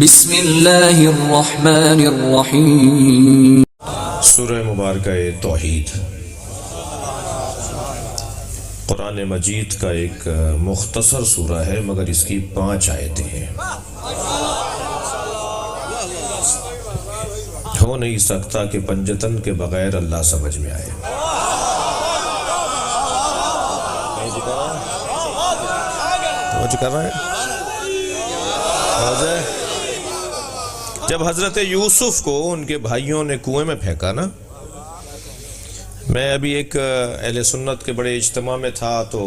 بسم اللہ الرحمن الرحیم۔ سورہ مبارکہ توحید قرآن مجید کا ایک مختصر سورہ ہے، مگر اس کی 5 آیتیں ہیں۔ ہو نہیں سکتا کہ پنجتن کے بغیر اللہ سمجھ میں آئے۔ کر رہا ہے جب حضرت یوسف کو ان کے بھائیوں نے کنویں میں پھینکا نا، میں ابھی ایک اہل سنت کے بڑے اجتماع میں تھا، تو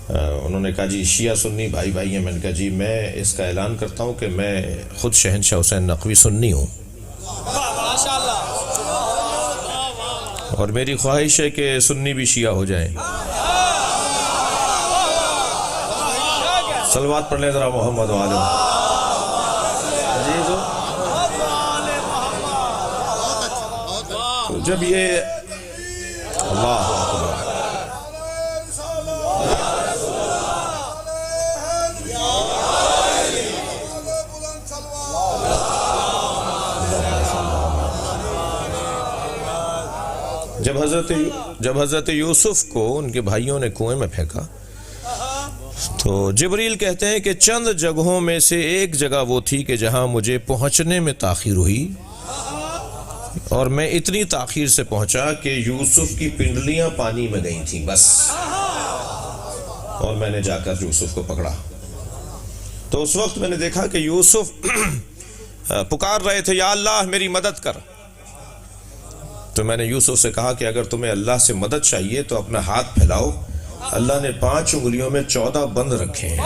انہوں نے کہا جی شیعہ سنی بھائی ہیں۔ میں نے کہا جی میں اس کا اعلان کرتا ہوں کہ میں خود شہنشاہ حسین نقوی سنی ہوں، اور میری خواہش ہے کہ سنی بھی شیعہ ہو جائیں۔ صلوات پڑھ لیں ذرا محمد وآلہ۔ تو جب یہ اللہ اکبر، جب حضرت یوسف کو ان کے بھائیوں نے کنویں میں پھینکا، تو جبریل کہتے ہیں کہ چند جگہوں میں سے ایک جگہ وہ تھی کہ جہاں مجھے پہنچنے میں تاخیر ہوئی، اور میں اتنی تاخیر سے پہنچا کہ یوسف کی پنڈلیاں پانی میں گئی تھیں بس، اور میں نے جا کر یوسف کو پکڑا۔ تو اس وقت میں نے دیکھا کہ یوسف پکار رہے تھے یا اللہ میری مدد کر۔ تو میں نے یوسف سے کہا کہ اگر تمہیں اللہ سے مدد چاہیے تو اپنا ہاتھ پھیلاؤ۔ اللہ نے 5 انگلیوں میں 14 بند رکھے ہیں۔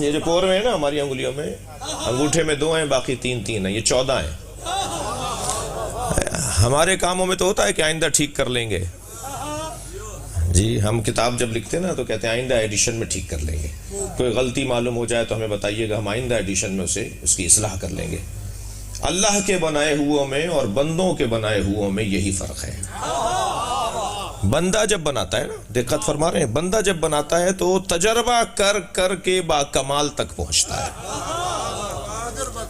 یہ جو پور میں ہے نا ہماری انگلیوں میں، انگوٹھے میں 2 ہیں، باقی 3 ہیں، یہ 14 ہیں۔ ہمارے کاموں میں تو ہوتا ہے کہ آئندہ ٹھیک کر لیں گے جی، ہم کتاب جب لکھتے ہیں نا تو کہتے ہیں آئندہ ایڈیشن میں ٹھیک کر لیں گے، کوئی غلطی معلوم ہو جائے تو ہمیں بتائیے گا، ہم آئندہ ایڈیشن میں اس کی اصلاح کر لیں گے۔ اللہ کے بنائے ہوئوں میں اور بندوں کے بنائے ہوئوں میں یہی فرق ہے۔ بندہ جب بناتا ہے نا، دقت فرما رہے ہیں، بندہ جب بناتا ہے تو تجربہ کر کے با کمال تک پہنچتا ہے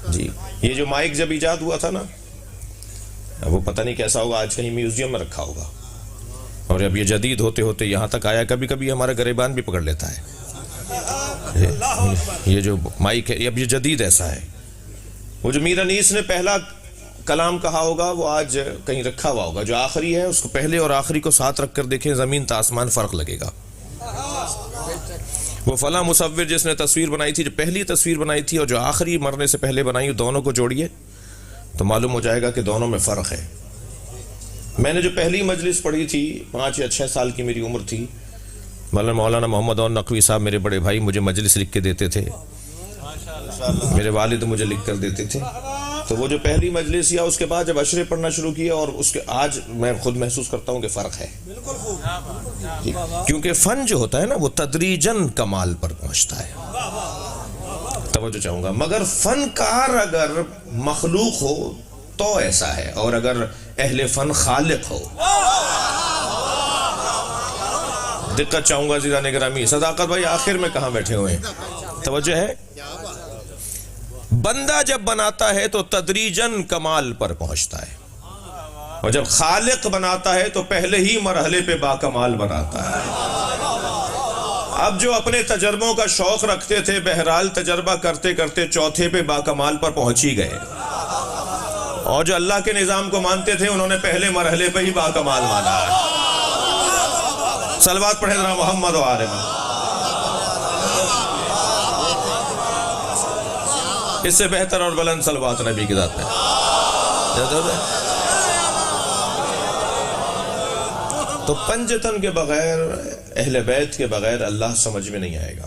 جی۔ یہ جو مائک جب ایجاد ہوا تھا نا، وہ پتہ نہیں کیسا ہوگا، آج کہیں میوزیم میں رکھا ہوگا، اور اب یہ جدید ہوتے ہوتے یہاں تک آیا۔ کبھی کبھی ہمارا گریبان بھی پکڑ لیتا ہے یہ جو مائک ہے، اب یہ جدید ایسا ہے۔ وہ جو میر انیس نے پہلا کلام کہا ہوگا وہ آج کہیں رکھا ہوا ہوگا، جو آخری ہے اس کو پہلے اور آخری کو ساتھ رکھ کر دیکھیں، زمین تا آسمان فرق لگے گا۔ وہ فلاں مصور جس نے تصویر بنائی تھی، جو پہلی تصویر بنائی تھی اور جو آخری مرنے سے پہلے بنائی، دونوں کو جوڑیے تو معلوم ہو جائے گا کہ دونوں میں فرق ہے۔ میں نے جو پہلی مجلس پڑھی تھی، 5 یا 6 سال کی میری عمر تھی، مولانا محمد نقوی صاحب میرے بڑے بھائی مجھے مجلس لکھ کے دیتے تھے، میرے والد مجھے لکھ کر دیتے تھے۔ تو وہ جو پہلی مجلس یا اس کے بعد جب اشرے پڑھنا شروع کیا، اور اس کے آج میں خود محسوس کرتا ہوں کہ فرق ہے، کیونکہ فن جو ہوتا ہے نا وہ تدریجاً کمال پر پہنچتا ہے۔ توجہ چاہوں گا، مگر فنکار اگر مخلوق ہو تو ایسا ہے، اور اگر اہل فن خالق ہو۔ دقت چاہوں گا عزیزان گرامی، صداقت بھائی آخر میں کہاں بیٹھے ہوئے ہیں، توجہ ہے۔ بندہ جب بناتا ہے تو تدریجاً کمال پر پہنچتا ہے، اور جب خالق بناتا ہے تو پہلے ہی مرحلے پہ باکمال بناتا ہے۔ اب جو اپنے تجربوں کا شوق رکھتے تھے، بہرحال تجربہ کرتے کرتے چوتھے پہ باکمال پر پہنچ ہی گئے، اور جو اللہ کے نظام کو مانتے تھے انہوں نے پہلے مرحلے پہ ہی باکمال مانا ہے۔ صلوات پڑھیں ذرا محمد و آل محمد۔ اس سے بہتر اور بلند صلوات نبی کی ذات میں۔ تو پنجتن کے بغیر، اہل بیت کے بغیر اللہ سمجھ میں نہیں آئے گا۔